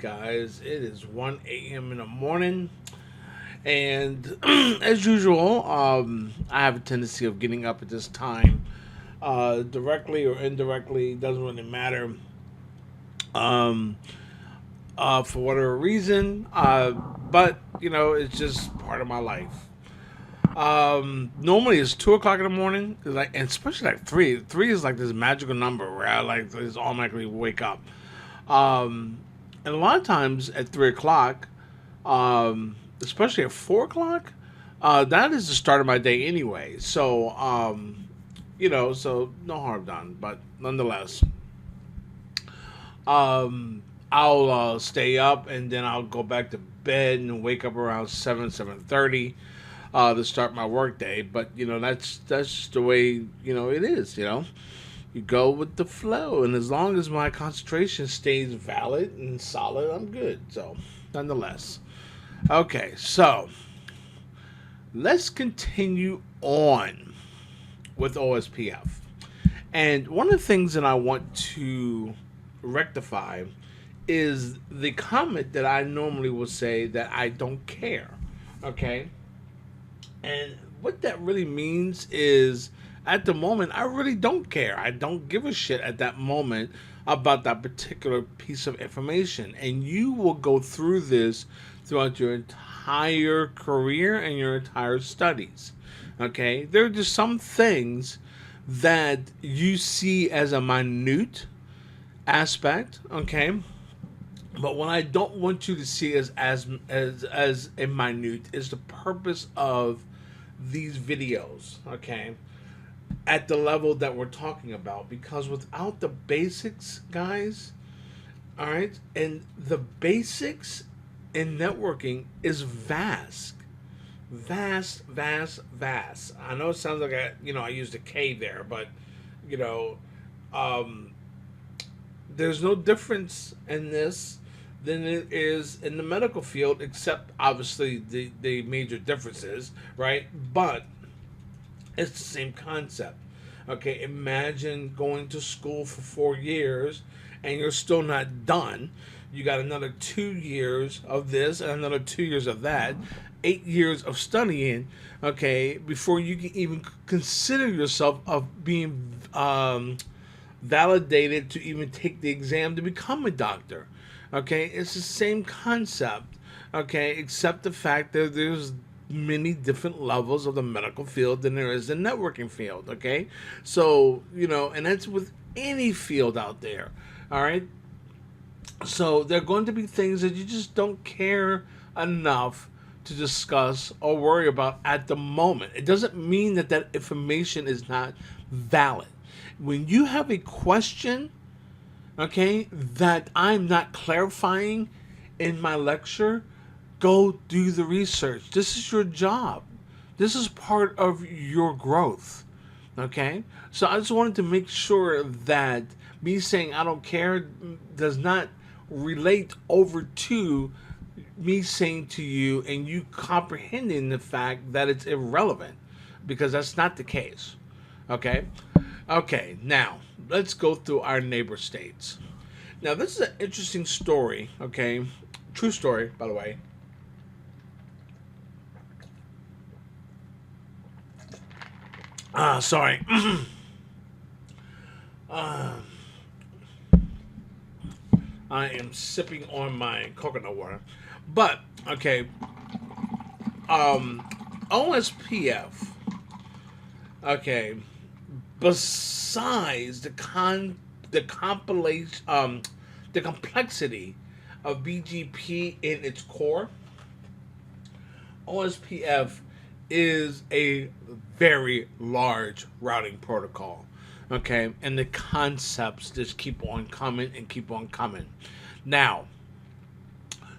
guys. It is 1 a.m. in the morning, and as usual, I have a tendency of getting up at this time, directly or indirectly, doesn't really matter. Um, for whatever reason, but it's just part of my life. Normally it's 2 o'clock in the morning, like, and especially like three. Three is like this magical number where I like just automatically wake up. Um, and a lot of times at 3 o'clock, especially at 4 o'clock, that is the start of my day anyway. So, so no harm done. But nonetheless, I'll stay up and then I'll go back to bed and wake up around 7:30 to start my work day. But that's just the way it is. You go with the flow, and as long as my concentration stays valid and solid, I'm good. So, nonetheless, okay. So let's continue on with OSPF. And one of the things that I want to rectify is the comment that I normally will say that I don't care. Okay? And what that really means is at the moment, I really don't care. I don't give a shit at that moment about that particular piece of information. And you will go through this throughout your entire career and your entire studies. Okay? There are just some things that you see as a minute aspect, okay? But what I don't want you to see as a minute is the purpose of these videos, okay? At the level that we're talking about, because without the basics, guys, all right, and the basics in networking is vast. I know it sounds like I used a K there, but you know, um, there's no difference in this than it is in the medical field, except obviously the major differences, right? But it's the same concept. Okay, imagine going to school for 4 years and you're still not done. You got another 2 years of this and another 2 years of that, 8 years of studying, okay, before you can even consider yourself of being validated to even take the exam to become a doctor. Okay, it's the same concept. Okay, except the fact that there's many different levels of the medical field than there is the networking field. Okay, so and that's with any field out there. All right, so there are going to be things that you just don't care enough to discuss or worry about at the moment. It doesn't mean that that information is not valid. When you have a question, okay, that I'm not clarifying in my lecture, go do the research. This is your job. This is part of your growth. Okay? So I just wanted to make sure that me saying I don't care does not relate over to me saying to you and you comprehending the fact that it's irrelevant, because that's not the case. Okay? Okay, now let's go through our neighbor states. Now, this is an interesting story, okay? True story, by the way. Sorry. uh, I am sipping on my coconut water. But, okay, OSPF, okay, besides the compilation the complexity of BGP in its core, OSPF is a very large routing protocol. Okay, and the concepts just keep on coming and keep on coming. Now,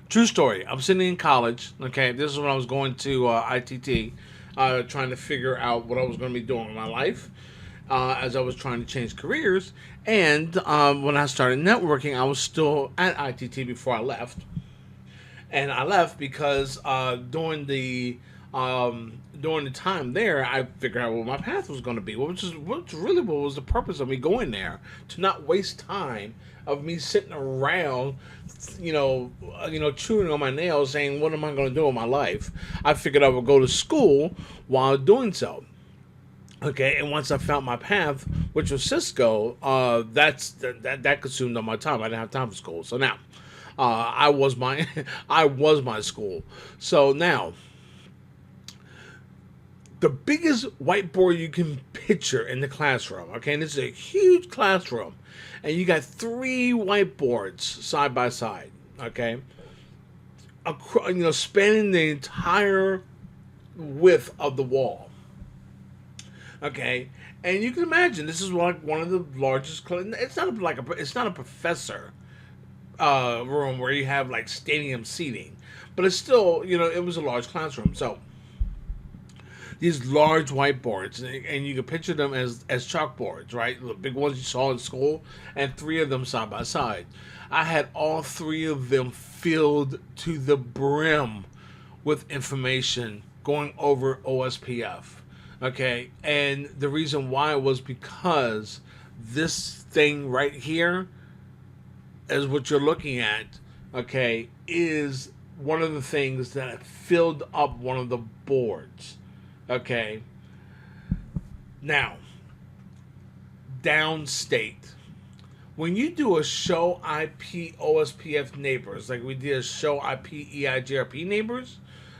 true story. I'm sitting in college. Okay, this is when I was going to ITT, trying to figure out what I was going to be doing in my life, as I was trying to change careers. And when I started networking, I was still at ITT before I left. and I left because during the time there, I figured out what my path was going to be, which really what was the purpose of me going there, to not waste time of me sitting around, chewing on my nails, saying, "What am I going to do in my life?" I figured I would go to school while doing so. Okay, and once I found my path, which was Cisco, that consumed all my time. I didn't have time for school, so now I was my I was my school. So now the biggest whiteboard you can picture in the classroom. Okay, and this is a huge classroom, and you got three whiteboards side by side. Okay, spanning the entire width of the wall. Okay, and you can imagine this is like one of the largest. It's not it's not a professor room where you have like stadium seating, but it's still it was a large classroom. So these large whiteboards, and you can picture them as chalkboards, right? The big ones you saw in school, and three of them side by side. I had all three of them filled to the brim with information going over OSPF. Okay, and the reason why was because this thing right here is what you're looking at. Okay, is one of the things that filled up one of the boards. Okay. Now, downstate. When you do a show IP OSPF neighbors, like we did a show IP EIGRP neighbors,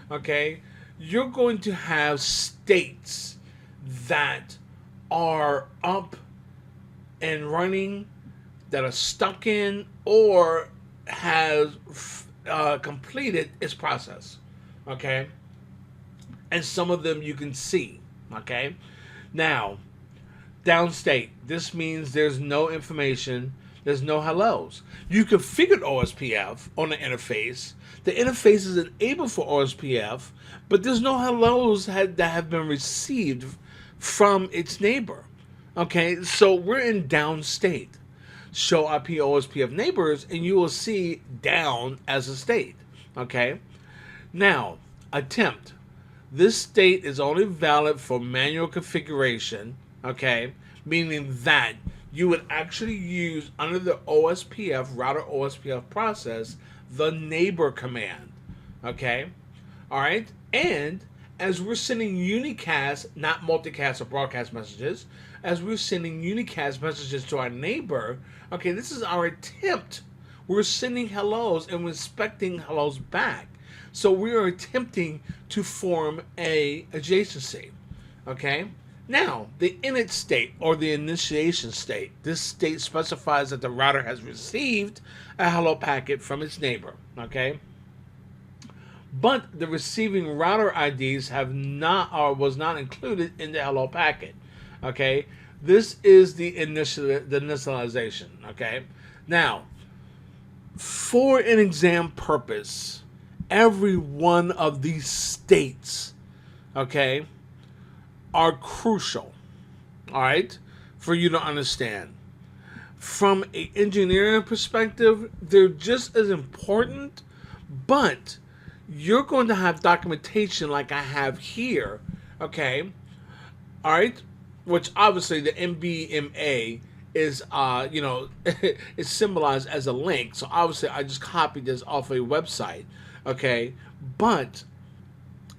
okay, you're going to have states that are up and running, that are stuck in, or has completed its process. Okay. And some of them you can see. Okay, now downstate. This means there's no information. There's no hellos. You configured OSPF on the interface. The interface is enabled for OSPF, but there's no hellos that have been received from its neighbor. Okay, so we're in downstate. Show IP OSPF neighbors, and you will see down as a state. Okay, now attempt. This state is only valid for manual configuration, okay? Meaning that you would actually use, under the OSPF, router OSPF process, the neighbor command, okay? All right? And as we're sending unicast, not multicast or broadcast messages, as we're sending unicast messages to our neighbor, okay, this is our attempt. We're sending hellos and we're expecting hellos back. So we are attempting to form a adjacency. Okay? Now, the init state or the initiation state. This state specifies that the router has received a hello packet from its neighbor. Okay? But the receiving router IDs have not or was not included in the hello packet. Okay? This is the initialization. Okay? Now, for an exam purpose, every one of these states, okay, are crucial, all right, for you to understand. From an engineering perspective, they're just as important, but you're going to have documentation like I have here, okay, all right, which obviously the MBMA is is symbolized as a link. So obviously I just copied this off a website. Okay, but,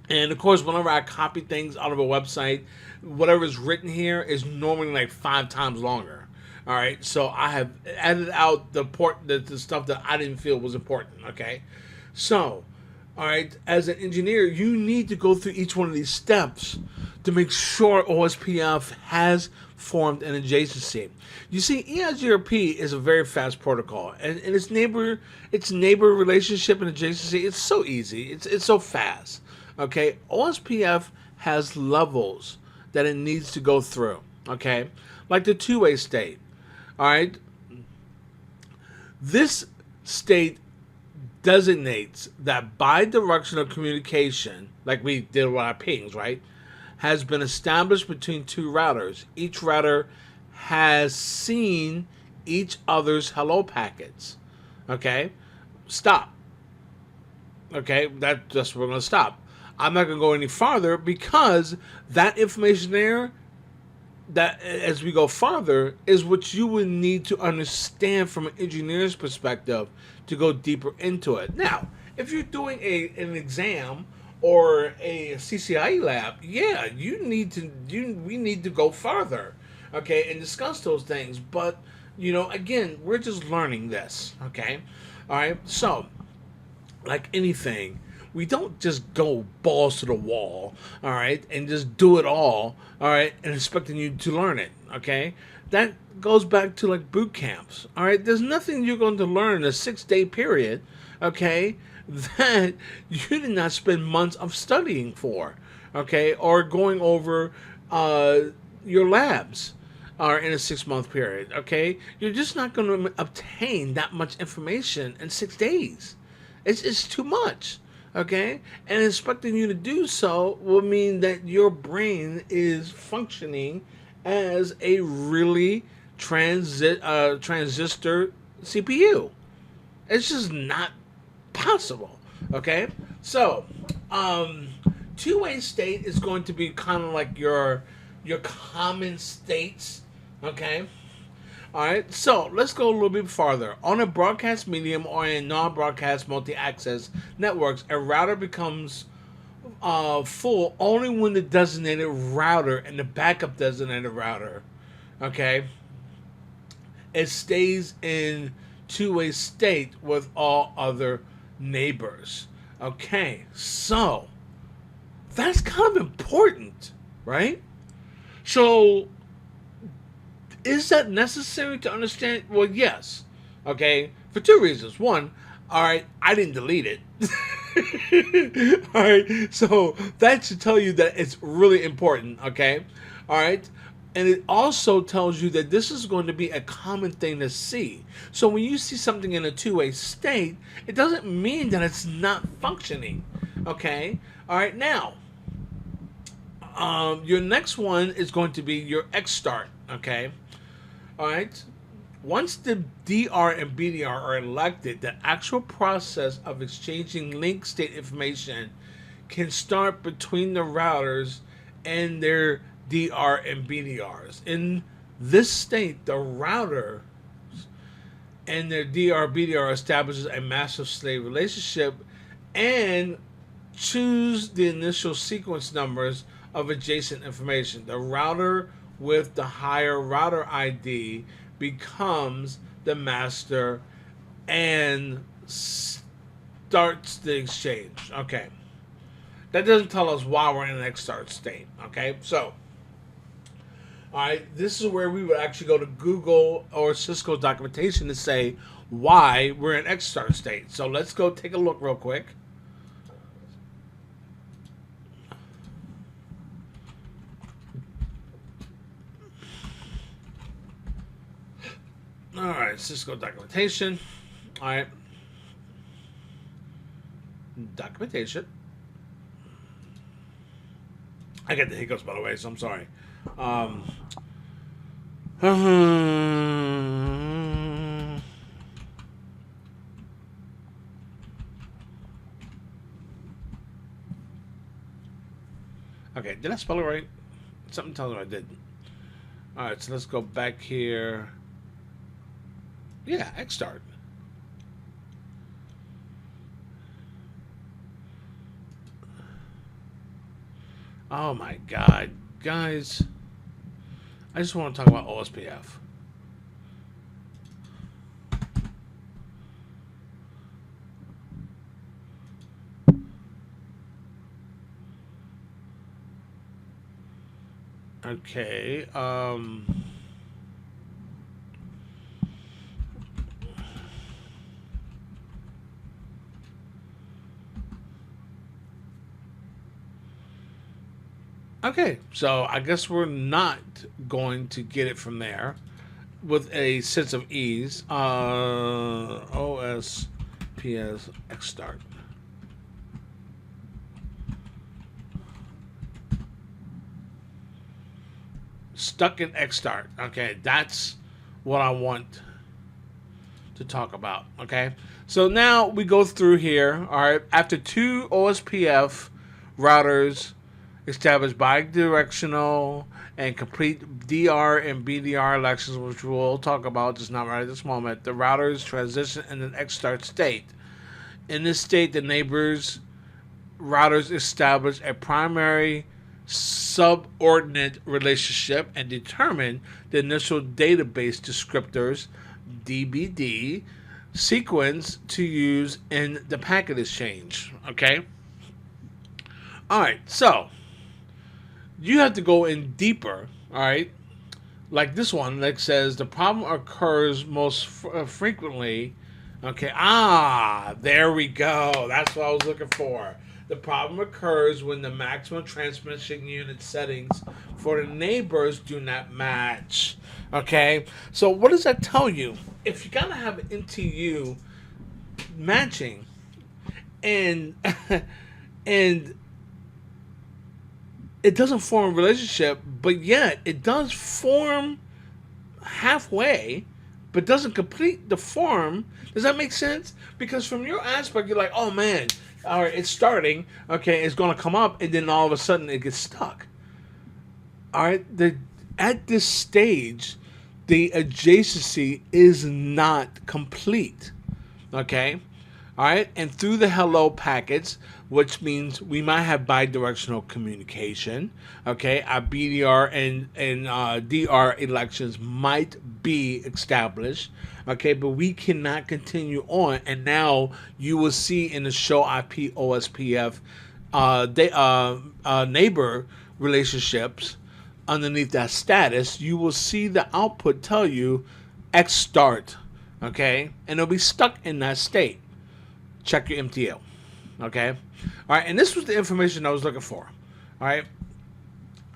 and of course, whenever I copy things out of a website, whatever is written here is normally like 5 times longer. All right, so I have added out the stuff that I didn't feel was important. Okay, so, all right, as an engineer, you need to go through each one of these steps to make sure OSPF has formed an adjacency. You see, EIGRP is a very fast protocol, and its neighbor relationship and adjacency, it's so easy. It's so fast. Okay, OSPF has levels that it needs to go through. Okay, like the two-way state. All right, this state designates that bidirectional communication, like we did with our pings, right, has been established between two routers. Each router has seen each other's hello packets. Okay? Stop. Okay, that's where we're going to stop. I'm not going to go any farther because that information there, that as we go farther, is what you would need to understand from an engineer's perspective to go deeper into it. Now, if you're doing an exam or a CCIE lab, yeah, we need to go farther, okay, and discuss those things. But again, we're just learning this, okay, all right. So like anything, we don't just go balls to the wall, all right, and just do it all right, and expecting you to learn it, okay? That goes back to like boot camps, all right? There's nothing you're going to learn in a 6-day period, okay, that you did not spend months of studying for, okay, or going over your labs are in a 6-month period, okay? You're just not going to obtain that much information in 6 days. It's too much, okay? And expecting you to do so will mean that your brain is functioning as a really transistor CPU. It's just not possible, okay? So, two-way state is going to be kind of like your common states, okay? All right, so let's go a little bit farther. On a broadcast medium or in non-broadcast multi-access networks, a router becomes full only when the designated router and the backup designated router, okay, it stays in two-way state with all other neighbors. Okay, so that's kind of important, right? So is that necessary to understand? Well, yes. Okay, for two reasons. One, all right, I didn't delete it. All right, so that should tell you that it's really important. Okay, all right. And it also tells you that this is going to be a common thing to see. So when you see something in a two-way state, it doesn't mean that it's not functioning. Okay, all right. Now, your next one is going to be your X start. Okay, all right. Once the DR and BDR are elected, the actual process of exchanging link state information can start between the routers and their DR and BDRs. In this state, the router and their DR BDR establishes a master slave relationship and choose the initial sequence numbers of adjacent information. The router with the higher router ID becomes the master and starts the exchange. Okay. That doesn't tell us why we're in an X start state. Okay. So, all right, this is where we would actually go to Google or Cisco documentation to say why we're in X start state. So let's go take a look real quick. All right, Cisco documentation. All right, documentation. I get the hiccups, by the way, so I'm sorry. Okay, did I spell it right? Something tells me I didn't. All right, so let's go back here. Yeah, X start. Oh my God, guys! I just want to talk about OSPF. Okay. Okay, so I guess we're not going to get it from there with a sense of ease. OSPS X start. Stuck in X start. Okay, that's what I want to talk about. Okay, so now we go through here. All right, after two OSPF routers established bidirectional and complete DR and BDR elections, which we'll talk about, just not right at this moment. The routers transition in an X-start state. In this state, the neighbors routers establish a primary subordinate relationship and determine the initial database descriptors DBD sequence to use in the packet exchange. Okay? All right, so you have to go in deeper. All right, like this one that says the problem occurs most frequently. Okay, there we go. That's what I was looking for. The problem occurs when the maximum transmission unit settings for the neighbors do not match. Okay, so what does that tell you? If you gotta have NTU matching, and and it doesn't form a relationship, but yet it does form halfway, but doesn't complete the form. Does that make sense? Because from your aspect, you're like, oh man, all right, it's starting. Okay, it's going to come up, and then all of a sudden it gets stuck. All right, at this stage, the adjacency is not complete. Okay, all right, and through the hello packets, which means we might have bidirectional communication. Okay, our BDR and DR elections might be established. Okay, but we cannot continue on. And now you will see in the show IP OSPF neighbor relationships underneath that status, you will see the output tell you X start. Okay, and it'll be stuck in that state. Check your MTL. Okay, all right, and this was the information I was looking for. All right,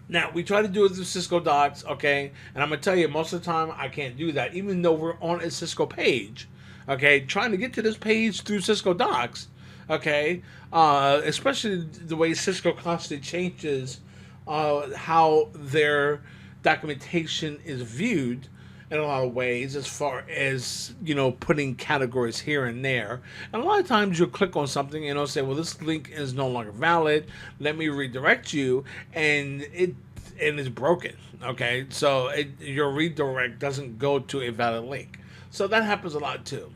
now we try to do it through Cisco docs. Okay, and I'm gonna tell you, most of the time I can't do that, even though we're on a Cisco page. Okay, trying to get to this page through Cisco docs. Okay, especially the way Cisco constantly changes how their documentation is viewed in a lot of ways, as far as, you know, putting categories here and there. And a lot of times you'll click on something and it'll say, well, this link is no longer valid, let me redirect you, and it's broken. Okay, so your redirect doesn't go to a valid link. So that happens a lot too.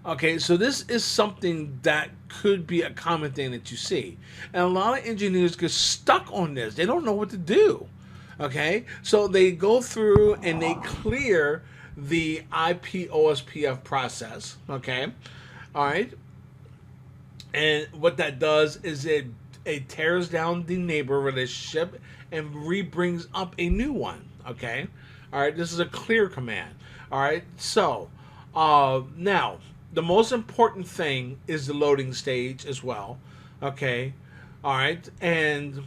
Okay, so this is something that could be a common thing that you see. And a lot of engineers get stuck on this. They don't know what to do. Okay, so they go through and they clear the IP OSPF process. Okay, all right, and what that does is it tears down the neighbor relationship and brings up a new one. Okay, all right, this is a clear command. All right, so now the most important thing is the loading stage as well. Okay, all right, and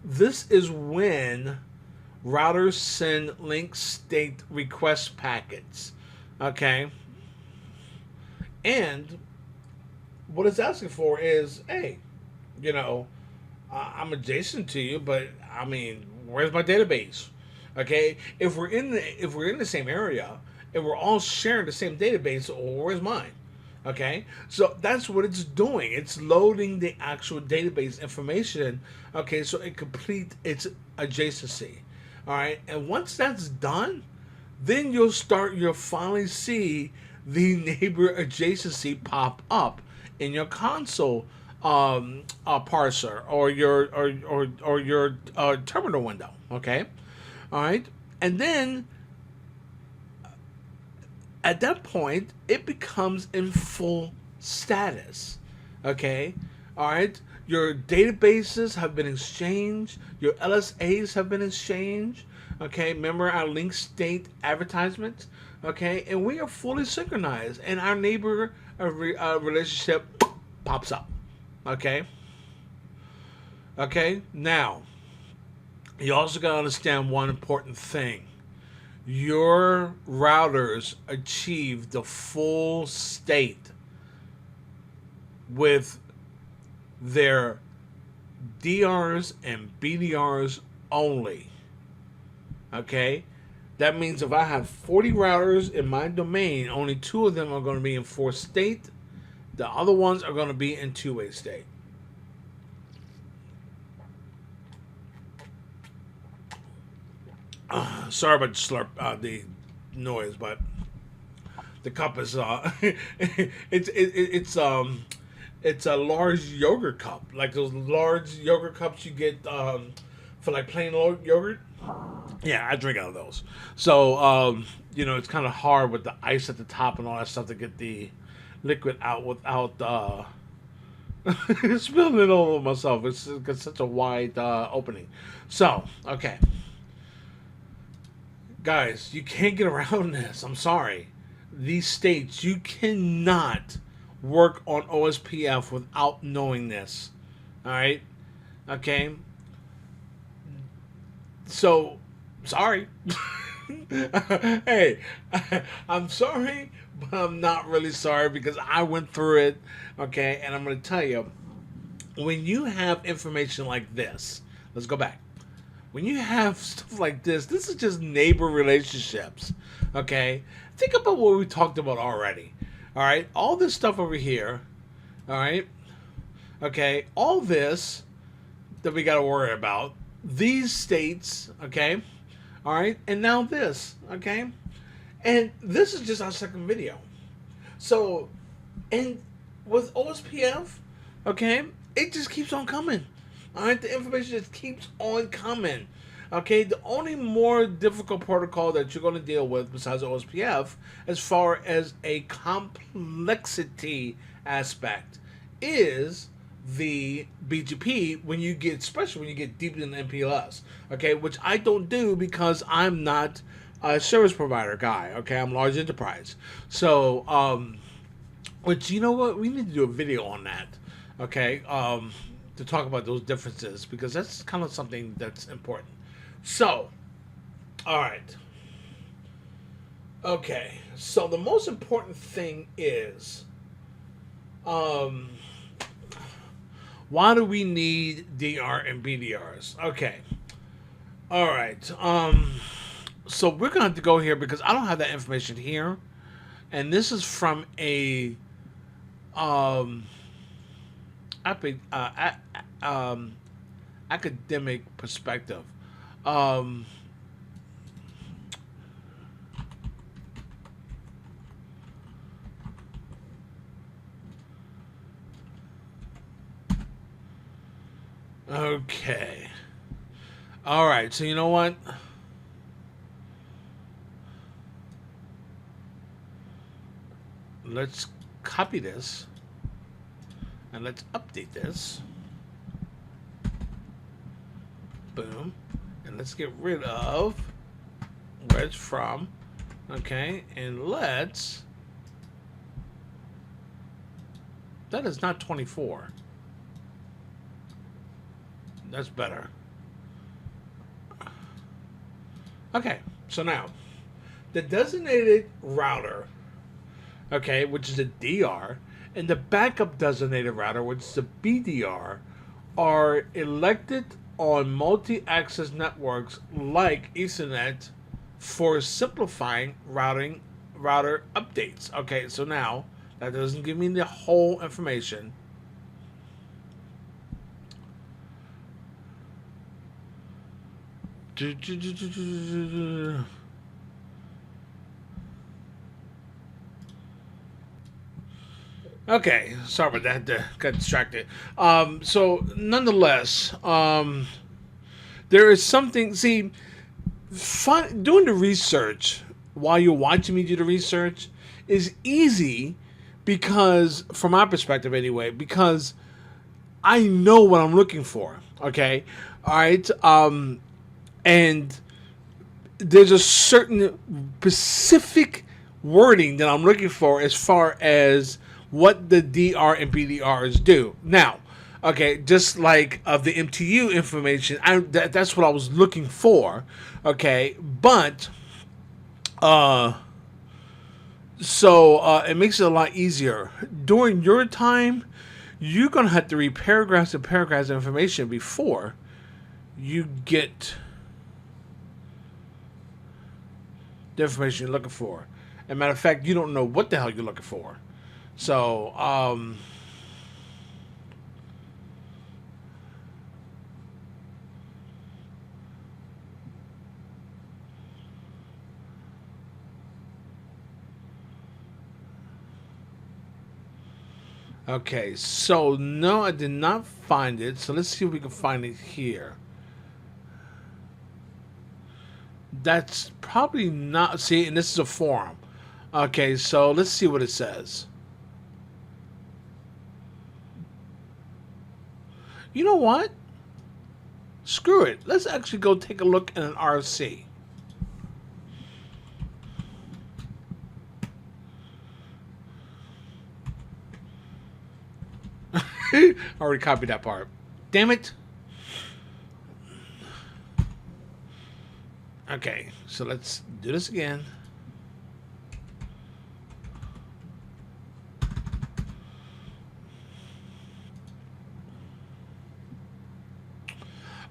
this is when routers send link state request packets. Okay, and what it's asking for is, hey, you know, I'm adjacent to you, but I mean, where's my database? Okay, if we're in the same area and we're all sharing the same database, where's mine? Okay, so that's what it's doing. It's loading the actual database information. Okay, so it complete its adjacency. All right, and once that's done, then you'll finally see the neighbor adjacency pop up in your console parser or your terminal window. Okay, all right, and then at that point, it becomes in full status. Okay? All right? Your databases have been exchanged. Your LSAs have been exchanged. Okay? Remember our link state advertisements? Okay? And we are fully synchronized. And our neighbor relationship pops up. Okay? Okay? Now, you also got to understand one important thing. Your routers achieve the full state with their DRs and BDRs only. Okay? That means if I have 40 routers in my domain, only 2 of them are going to be in 4 state. The other ones are going to be in 2-way state. Sorry about the noise, but the cup is it's a large yogurt cup, like those large yogurt cups you get for like plain yogurt. Yeah, I drink out of those. So it's kind of hard with the ice at the top and all that stuff to get the liquid out without spilling it all over myself. It's got such a wide opening. So okay, guys, you can't get around this. I'm sorry. These states, you cannot work on OSPF without knowing this. All right? Okay? So, sorry. Hey, I'm sorry, but I'm not really sorry because I went through it. Okay? And I'm going to tell you, when you have information like this, let's go back. When you have stuff like this is just neighbor relationships. Okay? Think about what we talked about already. All right? All this stuff over here. All right? Okay? All this that we got to worry about. These states. Okay? All right? And now this. Okay? And this is just our second video. So, and with OSPF, okay, it just keeps on coming. All right, the information just keeps on coming. Okay, the only more difficult protocol that you're going to deal with besides OSPF, as far as a complexity aspect, is the BGP when you get, especially when you get deep in the MPLS. Okay, which I don't do because I'm not a service provider guy. Okay, I'm large enterprise. So, which you know what, we need to do a video on that. Okay, to talk about those differences because that's kind of something that's important. So, all right. Okay, so the most important thing is, why do we need DR and BDRs? Okay, all right. So we're gonna have to go here because I don't have that information here, and this is from a academic perspective. Okay. All right. So you know what? Let's copy this and let's update this. Boom. And let's get rid of where it's from. Okay. And let's... That is not 24. That's better. Okay. So now, the designated router, okay, which is a DR, and the backup designated router, which is a BDR, are elected on multi-access networks like Ethernet for simplifying router updates. Okay, so now that doesn't give me the whole information. Okay, sorry about that. Got distracted. So nonetheless, there is something. See, doing the research while you're watching me do the research is easy because, from my perspective anyway, because I know what I'm looking for. Okay, all right. And there's a certain specific wording that I'm looking for as far as what the DR and BDRs do. Now, okay, just like of the MTU information, that's what I was looking for. Okay, but so it makes it a lot easier. During your time, you're gonna have to read paragraphs and paragraphs of information before you get the information you're looking for. As a matter of fact, you don't know what the hell you're looking for. So, okay, so no, I did not find it. So let's see if we can find it here. That's probably not. See, and this is a forum. Okay, so let's see what it says. You know what? Screw it. Let's actually go take a look at an RFC. I already copied that part. Damn it. Okay, so let's do this again.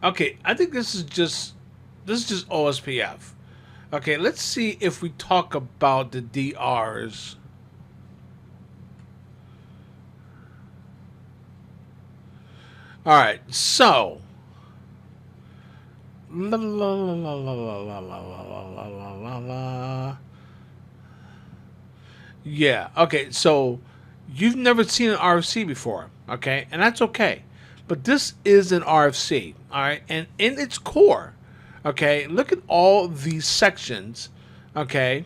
Okay, I think this is just OSPF. Okay, let's see if we talk about the DRs. All right, so la, la, la, la, la, la, la, la, la, la, la. Yeah, okay, so you've never seen an RFC before, okay, and that's okay. But this is an RFC, all right, and in its core, okay, look at all these sections, okay,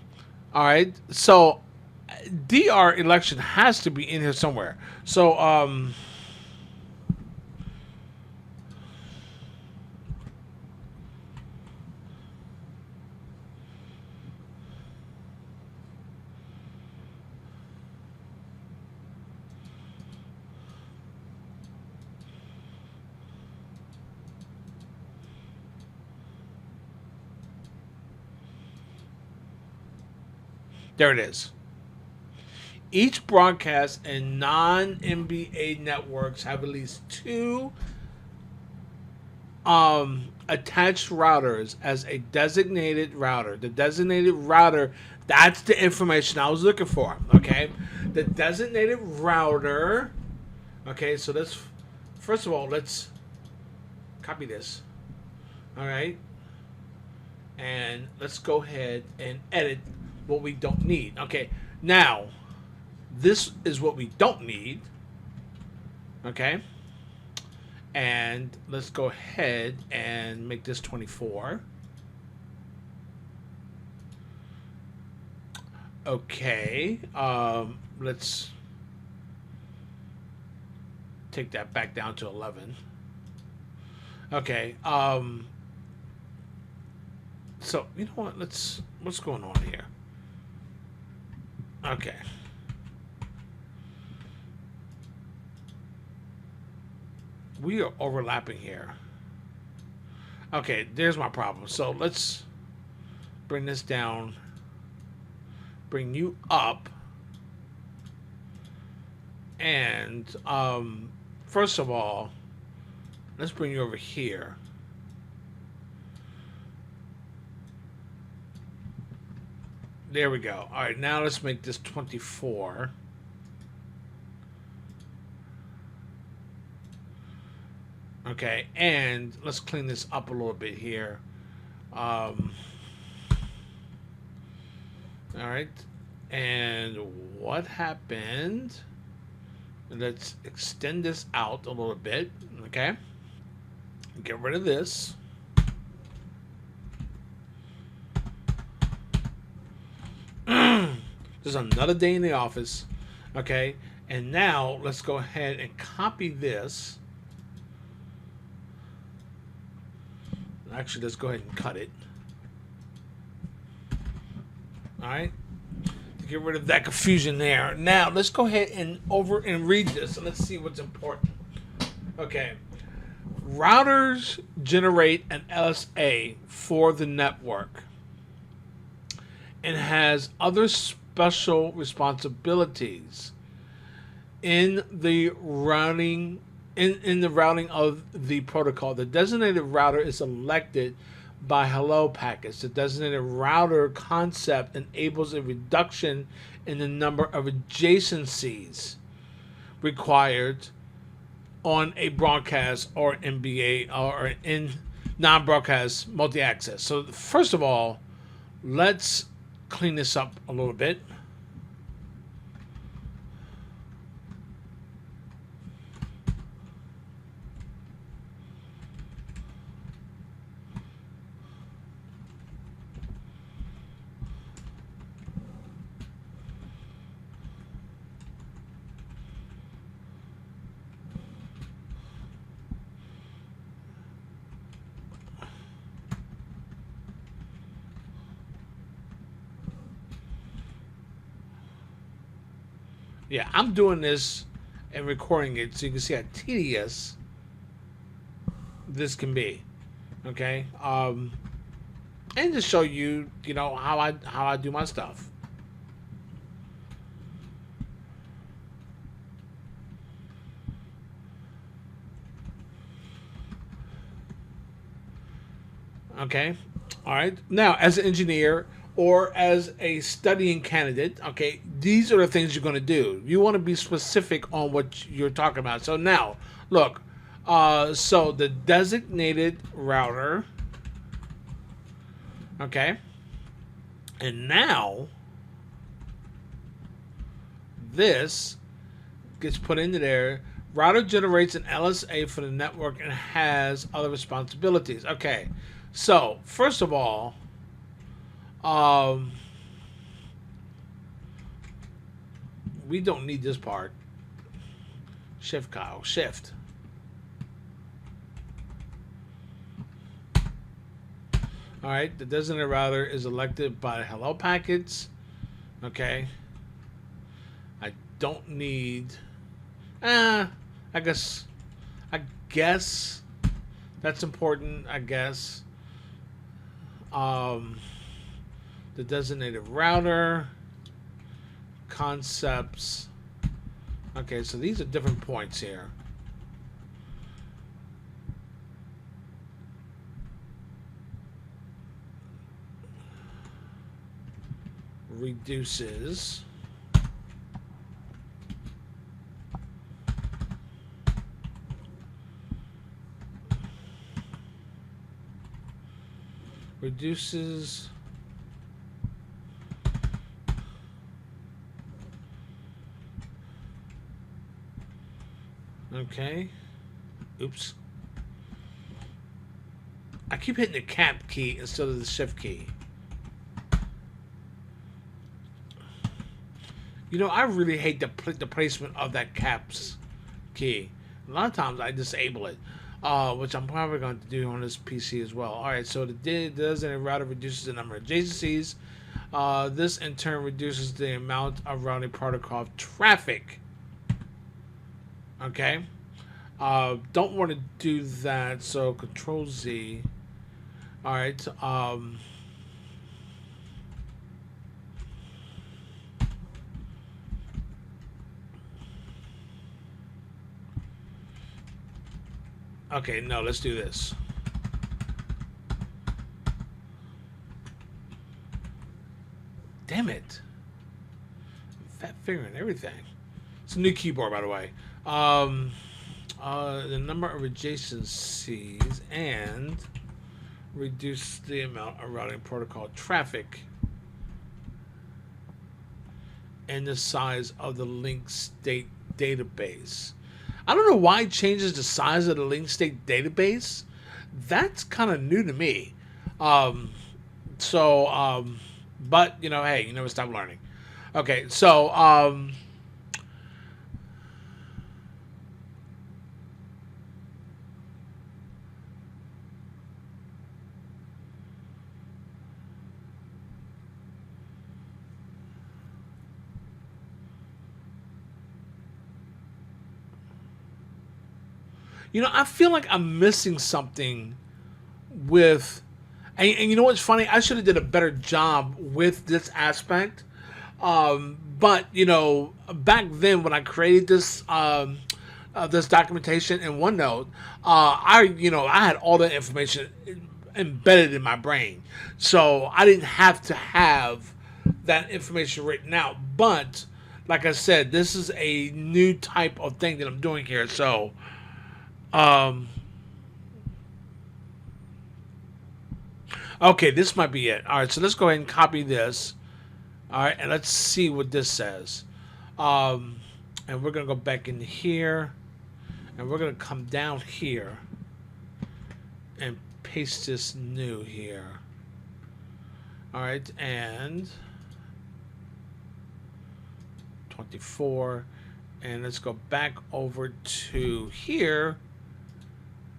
all right, so DR election has to be in here somewhere. So, there it is. Each broadcast and non-NBA networks have at least two attached routers as a designated router. The designated router, that's the information I was looking for. Okay, the designated router. Okay, so let's first of all let's copy this. All right, and let's go ahead and edit what we don't need. Okay, now this is what we don't need. Okay, and let's go ahead and make this 24. Okay, let's take that back down to 11. Okay, so you know what? What's going on here? Okay. We are overlapping here. Okay, there's my problem. So let's bring this down. Bring you up. And first of all, let's bring you over here. There we go. All right, now let's make this 24. Okay, and let's clean this up a little bit here. All right, and what happened? Let's extend this out a little bit. Okay, get rid of this. There's another day in the office. Okay, and now let's go ahead and copy this. Actually, let's go ahead and cut it. All right, to get rid of that confusion there. Now let's go ahead and read this, and let's see what's important. Okay, routers generate an LSA for the network and has other special responsibilities in the routing. In the routing of the protocol, the designated router is selected by hello packets. The designated router concept enables a reduction in the number of adjacencies required on a broadcast or NBA or in non-broadcast multi-access. So first of all, let's clean this up a little bit. Yeah, I'm doing this and recording it so you can see how tedious this can be. Okay, and to show you, how I do my stuff. Okay, all right. Now, as an engineer or as a studying candidate, okay, these are the things you're going to do. You want to be specific on what you're talking about. So now, look, so the designated router, okay, and now this gets put into there. Router generates an LSA for the network and has other responsibilities. Okay, so first of all, we don't need this part. Shift, Kyle, shift. All right, the designated router is elected by hello packets. Okay. I don't need. I guess that's important. I guess. The designated router concepts. Okay, so these are different points here. Reduces. Reduces. Okay. Oops. I keep hitting the cap key instead of the shift key. I really hate the placement of that caps key. A lot of times I disable it, which I'm probably going to do on this PC as well. All right, so the designated router reduces the number of adjacencies. This in turn reduces the amount of routing protocol traffic. Okay. Don't want to do that, so Control Z. All right. Okay, no, let's do this. Damn it. Fat finger and everything. It's a new keyboard, by the way. The number of adjacencies and reduce the amount of routing protocol traffic and the size of the link state database. I don't know why it changes the size of the link state database. That's kind of new to me. But hey, you never stop learning. Okay, so I feel like I'm missing something with, and you know what's funny? I should have did a better job with this aspect. But back then when I created this this documentation in OneNote, I had all the information embedded in my brain. So I didn't have to have that information written out. But like I said, this is a new type of thing that I'm doing here. So okay, this might be it. All right, so let's go ahead and copy this. All right, and let's see what this says. And we're going to go back in here, and we're going to come down here and paste this new here. All right, and 24, and let's go back over to here.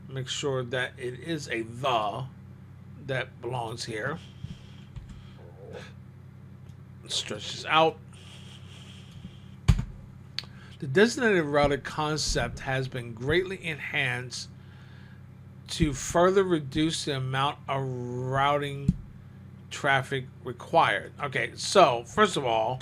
Make sure that it is a the that belongs here. Stretch this out. The designated router concept has been greatly enhanced to further reduce the amount of routing traffic required. Okay, so first of all,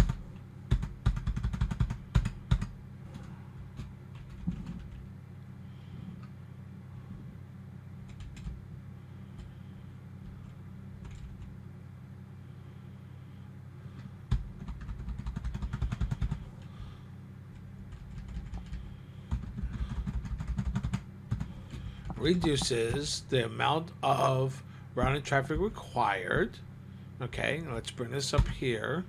reduces the amount of routing traffic required. Okay, let's bring this up here.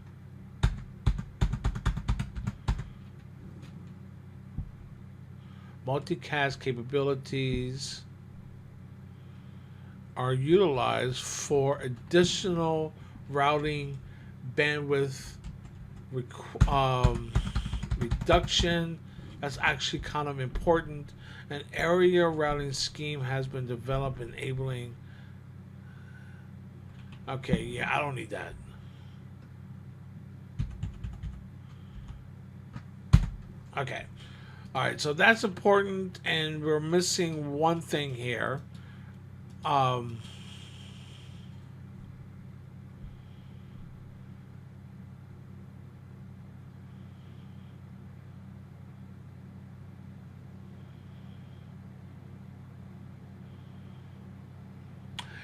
Multicast capabilities are utilized for additional routing bandwidth reduction. That's actually kind of important. An area routing scheme has been developed enabling. Okay, yeah, I don't need that. Okay. All right, so that's important, and we're missing one thing here.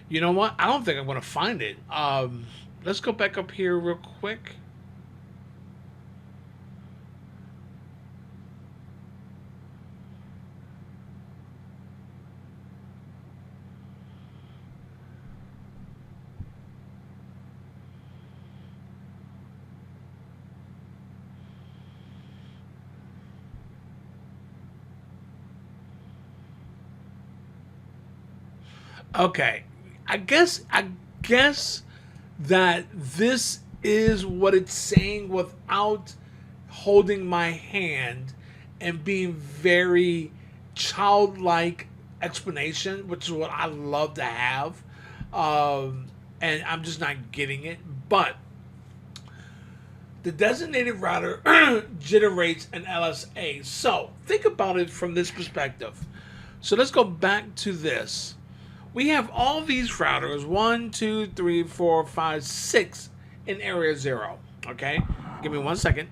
You know what? I don't think I'm going to find it. Let's go back up here real quick. Okay. I guess that this is what it's saying without holding my hand and being very childlike explanation, which is what I love to have. And I'm just not getting it. But the designated router generates an LSA. So think about it from this perspective. So let's go back to this. We have all these routers, 1, 2, 3, 4, 5, 6 in area 0. Okay? Give me 1 second.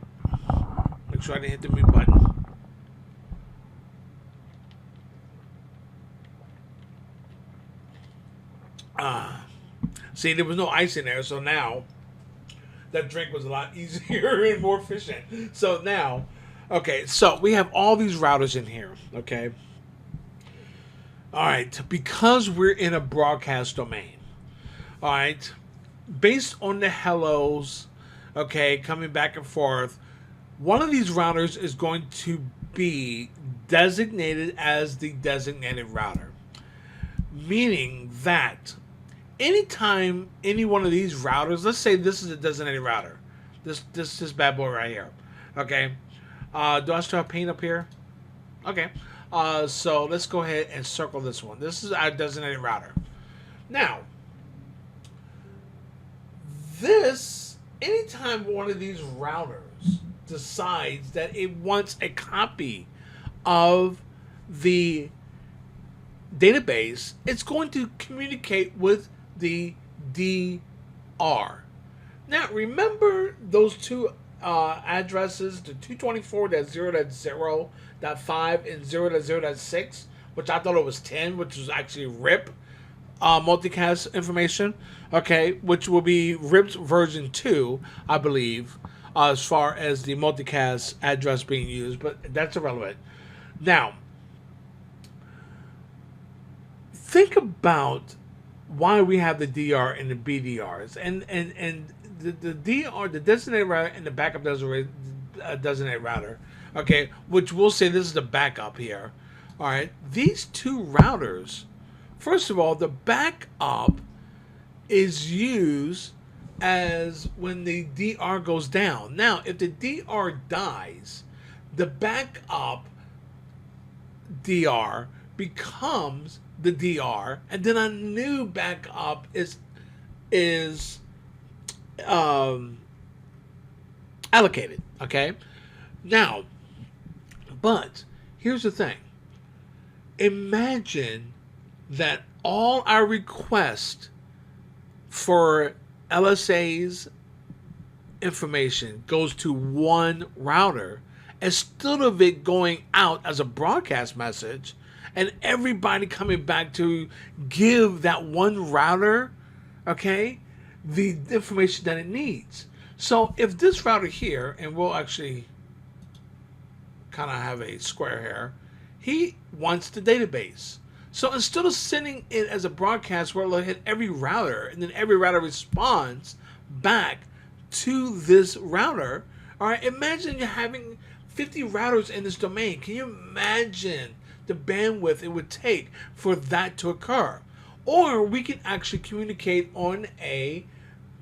Make sure I didn't hit the mute button. See, there was no ice in there, so now that drink was a lot easier and more efficient. So now, okay, so we have all these routers in here, okay? All right, because we're in a broadcast domain, all right, based on the hellos, okay, coming back and forth, one of these routers is going to be designated as the designated router, meaning that anytime any one of these routers, let's say this is a designated router, this bad boy right here, okay, do I still have paint up here? Okay. So let's go ahead and circle this one. This is our designated router. Now, anytime one of these routers decides that it wants a copy of the database, it's going to communicate with the DR. Now, remember those two addresses, the 224.0.0.5 and 0.0.6, which I thought it was 10, which was actually RIP. multicast information, okay, which will be RIP's version 2, I believe, as far as the multicast address being used, but that's irrelevant. Now, think about why we have the DR and the BDRs, and the DR, the designated router, and the backup designated router, okay, which we'll say this is the backup here. All right, these two routers, first of all, the backup is used as when the DR goes down. Now, if the DR dies, the backup DR becomes the DR, and then a new backup is allocated. Okay, now, but here's the thing. Imagine that all our requests for LSA's information goes to one router instead of it going out as a broadcast message and everybody coming back to give that one router, okay, the information that it needs. So if this router here, and we'll actually kind of have a square here, he wants the database. So instead of sending it as a broadcast where it'll hit every router and then every router responds back to this router, all right, imagine you're having 50 routers in this domain. Can you imagine the bandwidth it would take for that to occur? Or we can actually communicate on a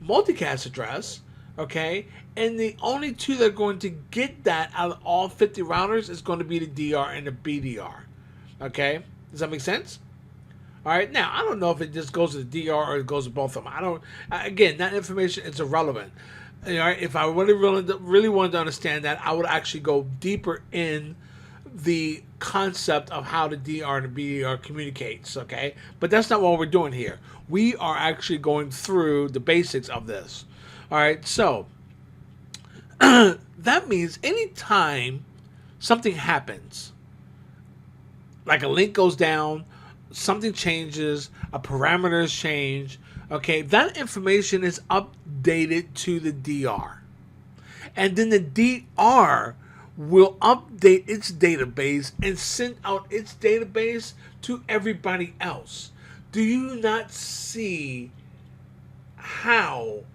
multicast address, okay, and the only two that are going to get that out of all 50 routers is going to be the DR and the BDR, okay? Does that make sense? All right, now, I don't know if it just goes to the DR or it goes to both of them. Again, that information is irrelevant. All right, if I really wanted to understand that, I would actually go deeper in the concept of how the DR and the BDR communicates, okay? But that's not what we're doing here. We are actually going through the basics of this. All right, so that means anytime something happens, like a link goes down, something changes, a parameters change, okay, that information is updated to the DR. And then the DR will update its database and send out its database to everybody else. Do you not see how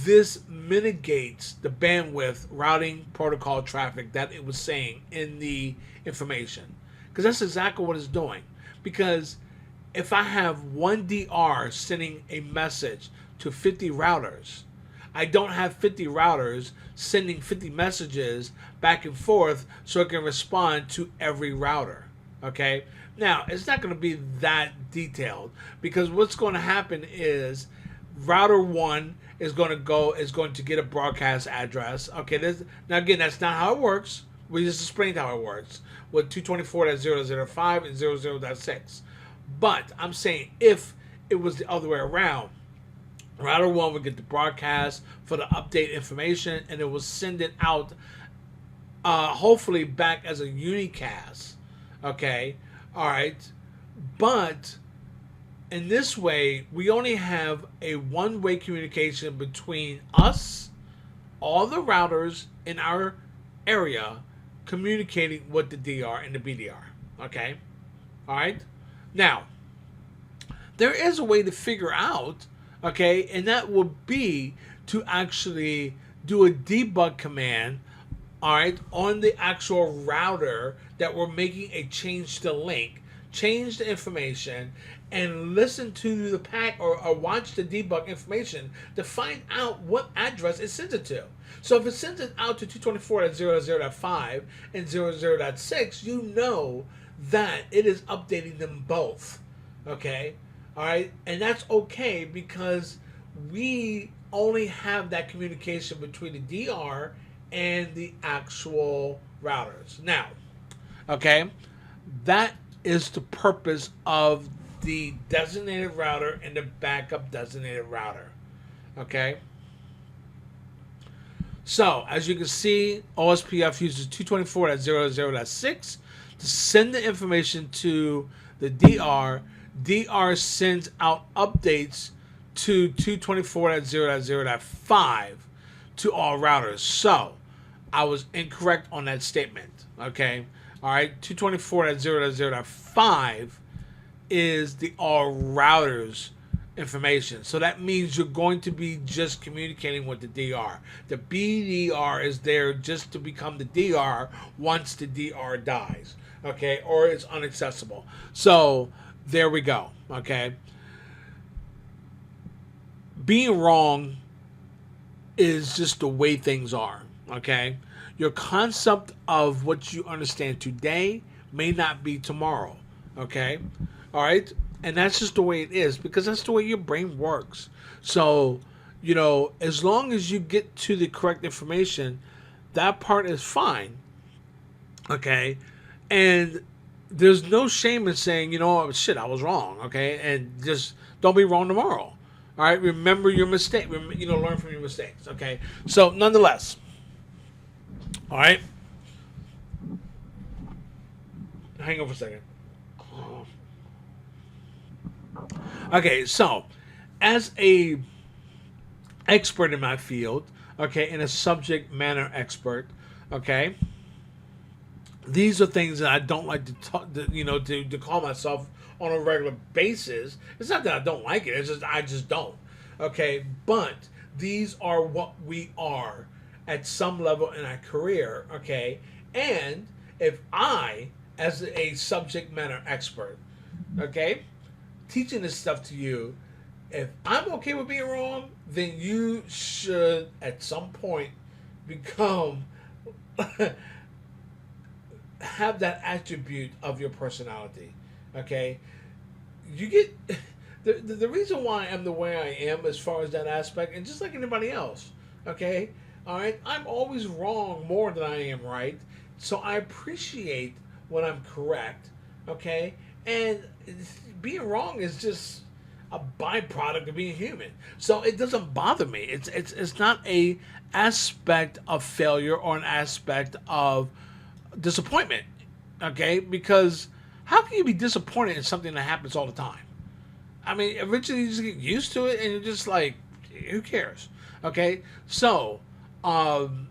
this mitigates the bandwidth routing protocol traffic that it was saying in the information? Because that's exactly what it's doing. Because if I have one DR sending a message to 50 routers, I don't have 50 routers sending 50 messages back and forth so it can respond to every router. Okay? Now, it's not going to be that detailed, because what's going to happen is router 1 is going to get a broadcast address. Okay, now again, that's not how it works. We just explained how it works with 224.0.0.5 and 00.6. But I'm saying if it was the other way around, router 1 would get the broadcast for the update information, and it will send it out, hopefully back as a unicast. Okay, all right. But in this way, we only have a one-way communication between us, all the routers in our area, communicating with the DR and the BDR. Okay, all right. Now, there is a way to figure out, okay, and that would be to actually do a debug command, all right, on the actual router that we're making a change to link, change the information, and listen to the pack or watch the debug information to find out what address it sends it to. So if it sends it out to 224.0.0.5 and 00.6, you know that it is updating them both. Okay? All right? And that's okay, because we only have that communication between the DR and the actual routers. Now, okay, that is the purpose of the designated router and the backup designated router. Okay? So, as you can see, OSPF uses 224.0.0.6 to send the information to the DR DR sends out updates to 224.0.0.5 to all routers. So I was incorrect on that statement. Okay. All right. 224.0.0.5 is the all routers information. So that means you're going to be just communicating with the DR. The BDR is there just to become the DR once the DR dies. Okay. Or it's inaccessible. So there we go. Okay. Being wrong is just the way things are. Okay. Your concept of what you understand today may not be tomorrow. Okay. All right. And that's just the way it is because that's the way your brain works. So, as long as you get to the correct information, that part is fine. Okay. And there's no shame in saying, shit, I was wrong. Okay. And just don't be wrong tomorrow. All right. Remember your mistake. Learn from your mistakes. Okay. So, nonetheless, all right. Hang on for a second. Okay, so as a expert in my field, okay, and a subject matter expert, okay, these are things that I don't like to talk, to call myself on a regular basis. It's not that I don't like it; it's just I just don't. Okay, but these are what we are at some level in our career. Okay, and if I, as a subject matter expert, okay, teaching this stuff to you, if I'm okay with being wrong, then you should at some point become have that attribute of your personality. Okay, you get the reason why I'm the way I am as far as that aspect, and just like anybody else. Okay, all right, I'm always wrong more than I am right, so I appreciate when I'm correct. Okay, and being wrong is just a byproduct of being human. So it doesn't bother me. It's not a aspect of failure or an aspect of disappointment. Okay? Because how can you be disappointed in something that happens all the time? I mean, eventually you just get used to it and you're just like, who cares? Okay? So, I'm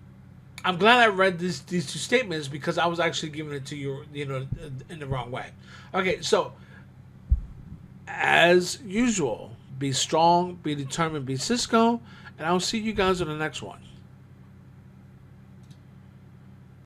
glad I read these two statements because I was actually giving it to you, in the wrong way. Okay, so as usual, be strong, be determined, be Cisco, and I'll see you guys on the next one.